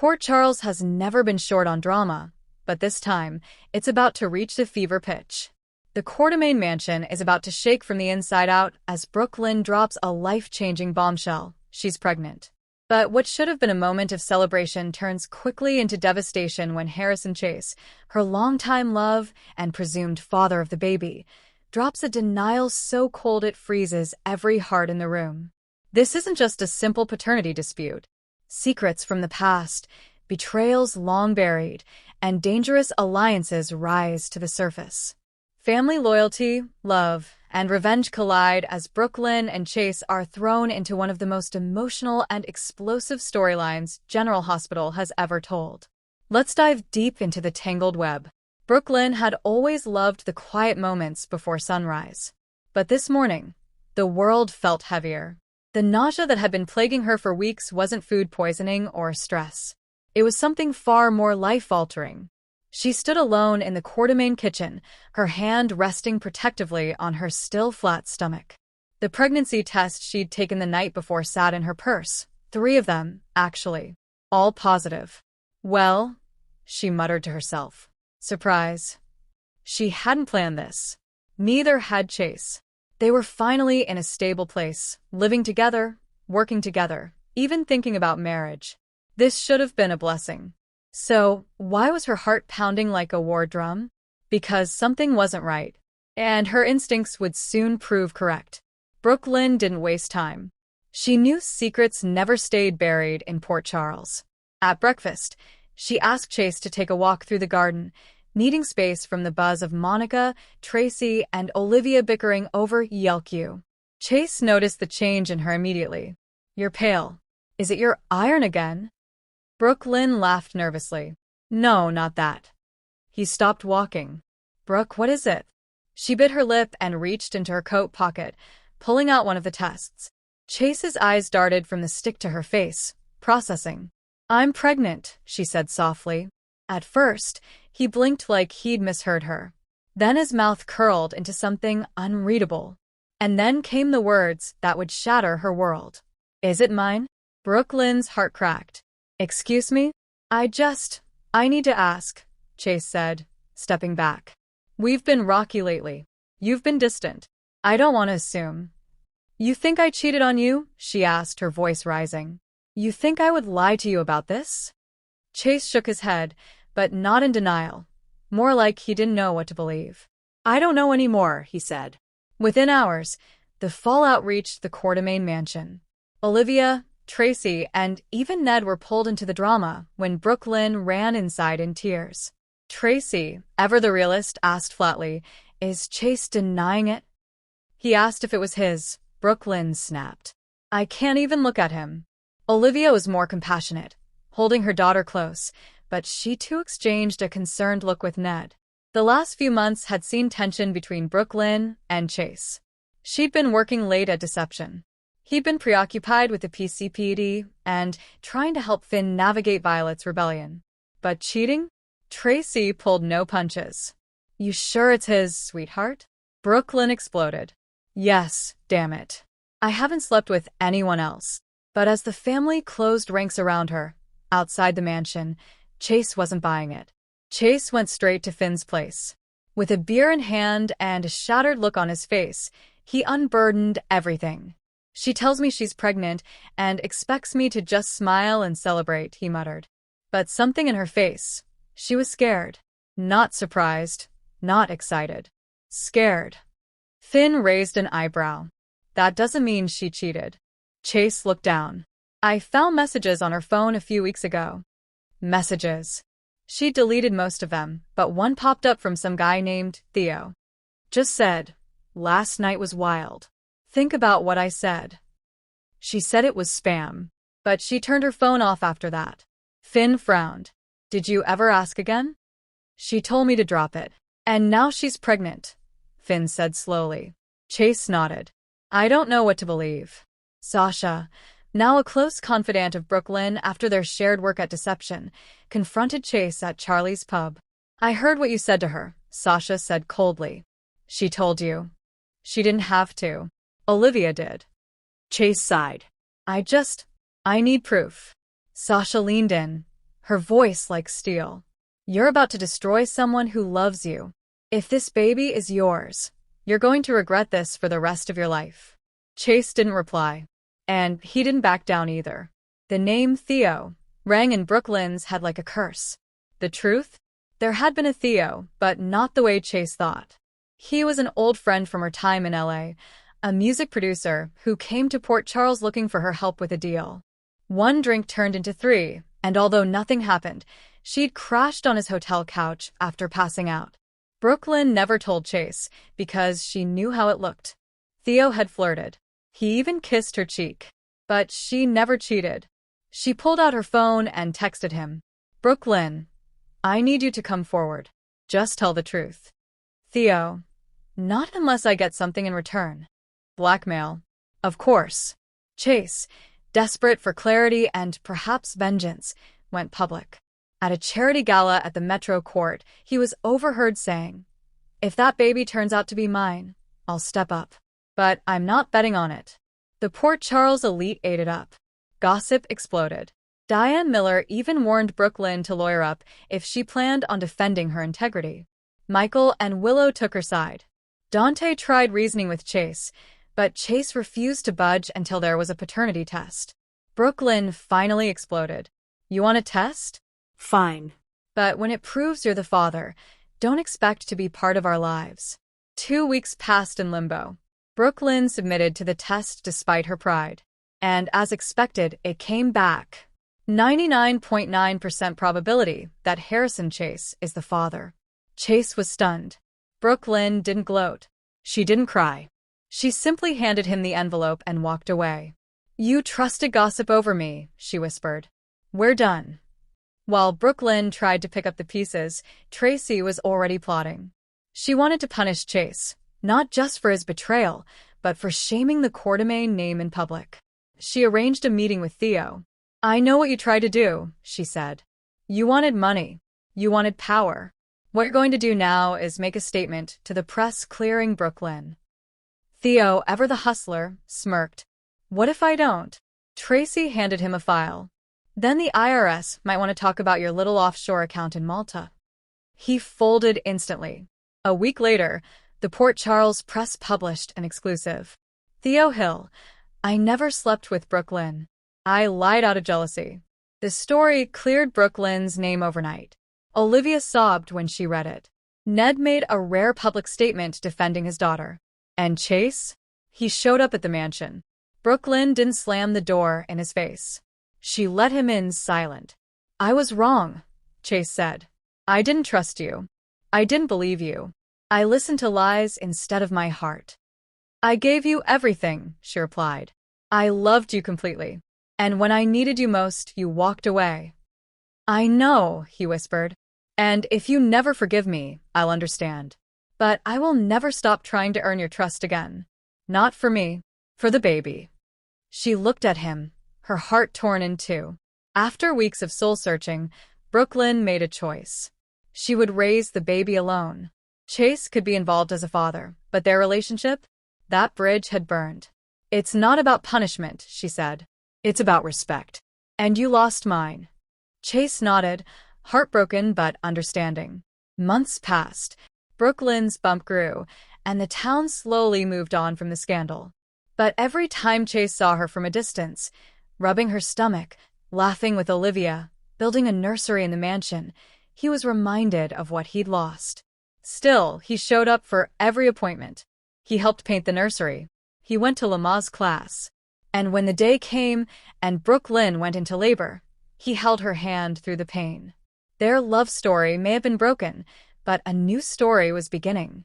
Port Charles has never been short on drama, but this time, it's about to reach the fever pitch. The Quartermain mansion is about to shake from the inside out as Brook Lynn drops a life-changing bombshell. She's pregnant. But what should have been a moment of celebration turns quickly into devastation when Harrison Chase, her longtime love and presumed father of the baby, drops a denial so cold it freezes every heart in the room. This isn't just a simple paternity dispute. Secrets from the past, betrayals long buried, and dangerous alliances rise to the surface. Family loyalty, love, and revenge collide as Brook Lynn and Chase are thrown into one of the most emotional and explosive storylines General Hospital has ever told. Let's dive deep into the tangled web. Brook Lynn had always loved the quiet moments before sunrise. But this morning, the world felt heavier. The nausea that had been plaguing her for weeks wasn't food poisoning or stress. It was something far more life-altering. She stood alone in the Quartermain kitchen, her hand resting protectively on her still flat stomach. The pregnancy test she'd taken the night before sat in her purse. 3 of them, actually. All positive. Well, she muttered to herself. Surprise. She hadn't planned this. Neither had Chase. They were finally in a stable place, living together, working together, even thinking about marriage. This should have been a blessing. So, why was her heart pounding like a war drum? Because something wasn't right. And her instincts would soon prove correct. Brook Lynn didn't waste time. She knew secrets never stayed buried in Port Charles. At breakfast, she asked Chase to take a walk through the garden, needing space from the buzz of Monica, Tracy, and Olivia bickering over Yelq. Chase noticed the change in her immediately. You're pale. Is it your iron again? Brook Lynn laughed nervously. No, not that. He stopped walking. Brook, what is it? She bit her lip and reached into her coat pocket, pulling out one of the tests. Chase's eyes darted from the stick to her face, processing. I'm pregnant, she said softly. At first, he blinked like he'd misheard her. Then his mouth curled into something unreadable. And then came the words that would shatter her world. Is it mine? Brook Lynn's heart cracked. Excuse me? I need to ask, Chase said, stepping back. We've been rocky lately. You've been distant. I don't want to assume. You think I cheated on you? She asked, her voice rising. You think I would lie to you about this? Chase shook his head, but not in denial. More like he didn't know what to believe. I don't know anymore, he said. Within hours, the fallout reached the Quartermain mansion. Olivia, Tracy, and even Ned were pulled into the drama when Brook Lynn ran inside in tears. Tracy, ever the realist, asked flatly, Is Chase denying it? He asked if it was his. Brook Lynn snapped. I can't even look at him. Olivia was more compassionate, holding her daughter close, but she too exchanged a concerned look with Ned. The last few months had seen tension between Brook Lynn and Chase. She'd been working late at Deception. He'd been preoccupied with the PCPD and trying to help Finn navigate Violet's rebellion. But cheating? Tracy pulled no punches. You sure it's his, sweetheart? Brook Lynn exploded. Yes, damn it. I haven't slept with anyone else. But as the family closed ranks around her, outside the mansion, Chase wasn't buying it. Chase went straight to Finn's place. With a beer in hand and a shattered look on his face, he unburdened everything. She tells me she's pregnant and expects me to just smile and celebrate, he muttered. But something in her face. She was scared. Not surprised. Not excited. Scared. Finn raised an eyebrow. That doesn't mean she cheated. Chase looked down. I found messages on her phone a few weeks ago. Messages. She deleted most of them, but one popped up from some guy named Theo. Just said, last night was wild. Think about what I said. She said it was spam, but she turned her phone off after that. Finn frowned. Did you ever ask again? She told me to drop it. And now she's pregnant, Finn said slowly. Chase nodded. I don't know what to believe. Sasha, now a close confidant of Brook Lynn after their shared work at Deception, confronted Chase at Charlie's pub. I heard what you said to her, Sasha said coldly. She told you. She didn't have to. Olivia did. Chase sighed. I need proof. Sasha leaned in. her voice like steel. "You're about to destroy someone who loves you. If this baby is yours, you're going to regret this for the rest of your life." Chase didn't reply, and he didn't back down either. The name Theo rang in Brook Lynn's head like a curse. The truth? There had been a Theo, but not the way Chase thought. He was an old friend from her time in LA, a music producer who came to Port Charles looking for her help with a deal. One drink turned into three, and although nothing happened, she'd crashed on his hotel couch after passing out. Brook Lynn never told Chase because she knew how it looked. Theo had flirted. He even kissed her cheek. But she never cheated. She pulled out her phone and texted him. "Brook Lynn, I need you to come forward. Just tell the truth." Theo, "Not unless I get something in return." Blackmail. Of course. Chase, desperate for clarity and perhaps vengeance, went public. At a charity gala at the Metro Court, he was overheard saying, "If that baby turns out to be mine, I'll step up. But I'm not betting on it." The Port Charles elite ate it up. Gossip exploded. Diane Miller even warned Brook Lynn to lawyer up if she planned on defending her integrity. Michael and Willow took her side. Dante tried reasoning with Chase, but Chase refused to budge until there was a paternity test. Brook Lynn finally exploded. "You want a test? Fine. But when it proves you're the father, don't expect to be part of our lives." 2 weeks passed in limbo. Brook Lynn submitted to the test despite her pride. And as expected, it came back. 99.9% probability that Harrison Chase is the father. Chase was stunned. Brook Lynn didn't gloat. She didn't cry. She simply handed him the envelope and walked away. "You trusted gossip over me," she whispered. "We're done." While Brook Lynn tried to pick up the pieces, Tracy was already plotting. She wanted to punish Chase, not just for his betrayal, but for shaming the Quartermain name in public. She arranged a meeting with Theo. "I know what you tried to do," she said. "You wanted money. You wanted power. What you're going to do now is make a statement to the press clearing Brook Lynn." Theo, ever the hustler, smirked. "What if I don't?" Tracy handed him a file. "Then the IRS might want to talk about your little offshore account in Malta." He folded instantly. A week later, the Port Charles Press published an exclusive. "Theo Hill, I never slept with Brook Lynn. I lied out of jealousy." The story cleared Brook Lynn's name overnight. Olivia sobbed when she read it. Ned made a rare public statement defending his daughter. And Chase? He showed up at the mansion. Brook Lynn didn't slam the door in his face. She let him in silent. "I was wrong," Chase said. "I didn't trust you. I didn't believe you. I listened to lies instead of my heart." "I gave you everything," she replied. "I loved you completely. And when I needed you most, you walked away." "I know," he whispered. "And if you never forgive me, I'll understand. But I will never stop trying to earn your trust again. Not for me, for the baby." She looked at him, her heart torn in two. After weeks of soul-searching, Brook Lynn made a choice. She would raise the baby alone. Chase could be involved as a father, but their relationship? That bridge had burned. "It's not about punishment," she said. "It's about respect. And you lost mine." Chase nodded, heartbroken but understanding. Months passed. Brook Lynn's bump grew, and the town slowly moved on from the scandal. But every time Chase saw her from a distance, rubbing her stomach, laughing with Olivia, building a nursery in the mansion, he was reminded of what he'd lost. Still, he showed up for every appointment. He helped paint the nursery. He went to Lama's class. And when the day came and Brook Lynn went into labor, he held her hand through the pain. Their love story may have been broken, but a new story was beginning.